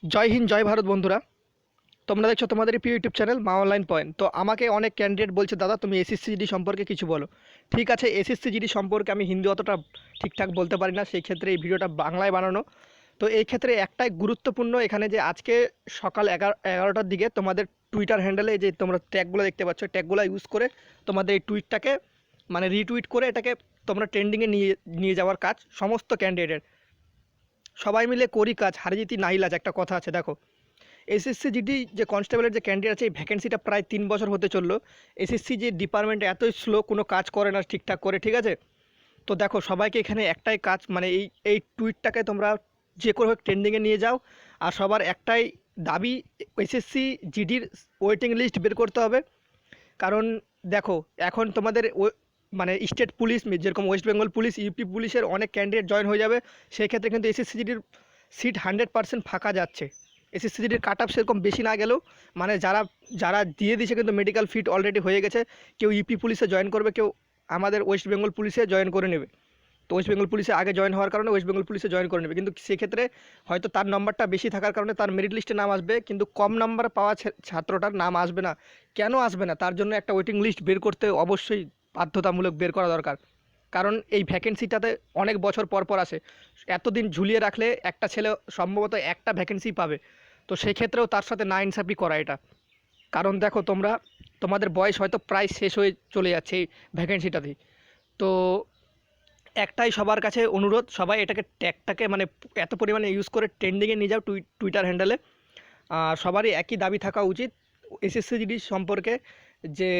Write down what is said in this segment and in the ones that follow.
জয় হিন্দ জয় ভারত বন্ধুরা। তোমরা দেখছো তোমাদের প্রিয় ইউটিউব চ্যানেল মা অনলাইন পয়েন্ট। তো আমাকে অনেক ক্যান্ডিডেট বলছে, দাদা তুমি এসএসসি জিডি সম্পর্কে কিছু বলো। ঠিক আছে, এসএসসি জিডি সম্পর্কে আমি হিন্দি অতটা ঠিকঠাক বলতে পারি না, সেই ক্ষেত্রে এই ভিডিওটা বাংলায় বানানো। তো এই ক্ষেত্রে একটাই গুরুত্বপূর্ণ এখানে, যে আজকে সকাল 11টার দিকে তোমাদের টুইটার হ্যান্ডেলে যে তোমরা ট্যাগগুলো দেখতে পাচ্ছ, ট্যাগগুলো ইউজ করে তোমাদের এই টুইটটাকে মানে রিটুইট করে এটাকে তোমরা ট্রেন্ডিংয়ে নিয়ে নিয়ে যাওয়ার কাজ সমস্ত ক্যান্ডিডেটের। সবাই মিলে করি কাজ, হারিজিতি নাহিলাজ একটা কথা আছে। দেখো, এসএসসি জিডি যে কনস্টেবলের যে ক্যান্ডিডেট আছে, এই ভ্যাকেন্সিটা প্রায় 3 বছর হতে চললো। এসএসসি যে ডিপার্টমেন্ট এতই স্লো, কোনো কাজ করে না ঠিকঠাক করে, ঠিক আছে। তো দেখো, সবাইকে এখানে একটাই কাজ, মানে এই এই টুইটটাকে তোমরা যে করে হোক ট্রেন্ডিংয়ে নিয়ে যাও। আর সবার একটাই দাবি, এসএসসি জিডির ওয়েটিং লিস্ট বের করতে হবে। কারণ দেখো, এখন তোমাদের মানে স্টেট পুলিশ, যেরকম ওয়েস্ট বেঙ্গল পুলিশ, ইউপি পুলিশের অনেক ক্যান্ডিডেট জয়েন হয়ে যাবে। সেই ক্ষেত্রে কিন্তু এসএসসি জিডির সিট 100% ফাঁকা যাচ্ছে। এসএসসি জিডির কাট অফ সেরকম বেশি না গেলেও, মানে যারা যারা দিয়ে দিয়েছে কিন্তু মেডিকেল ফিট অলরেডি হয়ে গেছে। কেউ ইউপি পুলিশে জয়েন করবে, কেউ আমাদের ওয়েস্ট বেঙ্গল পুলিশে জয়েন করে নেবে। তো ওয়েস্ট বেঙ্গল পুলিশে আগে জয়েন হওয়ার কারণে ওয়েস্ট বেঙ্গল পুলিশে জয়েন করে নেবে, কিন্তু সেক্ষেত্রে হয়তো তার নম্বরটা বেশি থাকার কারণে তার মেরিট লিস্টে নাম আসবে, কিন্তু কম নাম্বার পাওয়া ছাত্রটার নাম আসবে না। কেন আসবে না? তার জন্য একটা ওয়েটিং লিস্ট বের করতে অবশ্যই বাধ্যতামূলক বের করা দরকার। কারণ এই ভ্যাকেন্সিটাতে অনেক বছর পর পর আসে। এতদিন ঝুলিয়ে রাখলে একটা ছেলে সম্ভবত একটা ভ্যাকেন্সি পাবে। তো সেই ক্ষেত্রেও তার সাথে না ইনসাফি করা এটা। কারণ দেখো, তোমাদের বয়স হয়তো প্রায় শেষ হয়ে চলে যাচ্ছে এই ভ্যাকেন্সিটাতেই। তো একটাই সবার কাছে অনুরোধ, সবাই এটাকে ট্যাগটাকে মানে এত পরিমাণে ইউজ করে ট্রেন্ডিংয়ে নিয়ে যাও টুইটার হ্যান্ডেলে। সবারই একই দাবি থাকা উচিত এসএসসি জিডি সম্পর্কে, যে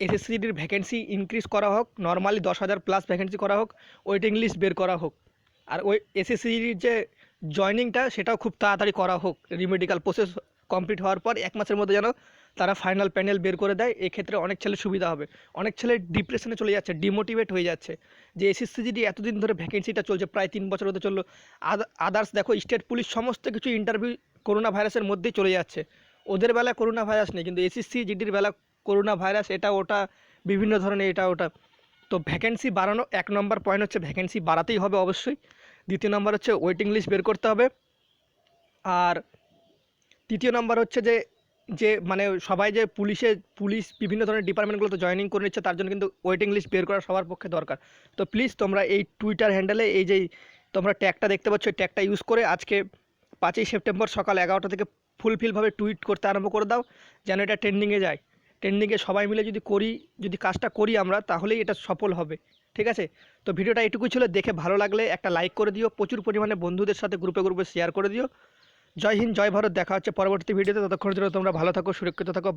এসএসসি জিডির ভ্যাকেন্সি ইনক্রিজ করা হোক, নর্মালি 10,000 প্লাস ভ্যাকেন্সি করা হোক, ওয়েটিং লিস্ট বের করা হোক। আর ওই এসএসসি জিডির যে জয়নিংটা, সেটাও খুব তাড়াতাড়ি করা হোক। রিমেডিক্যাল প্রসেস কমপ্লিট হওয়ার পর 1 মাসের মধ্যে যেন তারা ফাইনাল প্যানেল বের করে দেয়। এক্ষেত্রে অনেক ছেলে সুবিধা হবে। অনেক ছেলে ডিপ্রেশনে চলে যাচ্ছে, ডিমোটিভেট হয়ে যাচ্ছে, যে এসএসসি জিডি এতদিন ধরে ভ্যাকেন্সিটা চলছে, প্রায় 3 বছর হতে চললো। আদার্স দেখো, স্টেট পুলিশ সমস্ত কিছু ইন্টারভিউ করোনা ভাইরাসের মধ্যেই চলে যাচ্ছে। ওদের বেলা করোনা ভাইরাস নেই, কিন্তু এসএসসি জিডির বেলা করোনা ভাইরাস, এটা ওটা বিভিন্ন ধরনের এটা ওটা। তো ভ্যাকেন্সি বাড়ানো 1 নম্বর পয়েন্ট হচ্ছে, ভ্যাকেন্সি বাড়াতেই হবে অবশ্যই। দ্বিতীয় নম্বর হচ্ছে ওয়েটিং লিস্ট বের করতে হবে। আর তৃতীয় নম্বর হচ্ছে যে যে মানে সবাই যে পুলিশ বিভিন্ন ধরনের ডিপার্টমেন্টগুলোতে জয়েনিং করে নিচ্ছে, তার জন্য কিন্তু ওয়েটিং লিস্ট বের করা সবার পক্ষে দরকার। তো প্লিজ তোমরা এই টুইটার হ্যান্ডেলে এই যে তোমরা ট্যাগটা দেখতে পাচ্ছ, এই ট্যাগটা ইউজ করে আজকে 5ই সেপ্টেম্বর সকাল 11টা থেকে ফুলফিলভাবে টুইট করতে আরম্ভ করে দাও, যেন এটা ট্রেন্ডিংয়ে যায়। ট্রেন্ডিংয়ে সবাই মিলে যদি কাজটা করি আমরা, তাহলেই এটা সফল হবে। ঠিক আছে? তো ভিডিওটা এটুকুই ছিল। দেখে ভালো লাগলে একটা লাইক করে দিও, প্রচুর পরিমাণে বন্ধুদের সাথে গ্রুপে গ্রুপে শেয়ার করে দিও। জয় হিন্দ জয় ভারত। দেখা হচ্ছে পরবর্তী ভিডিওতে। ততক্ষণের জন্য তোমরা ভালো থাকো, সুরক্ষিত থাকো।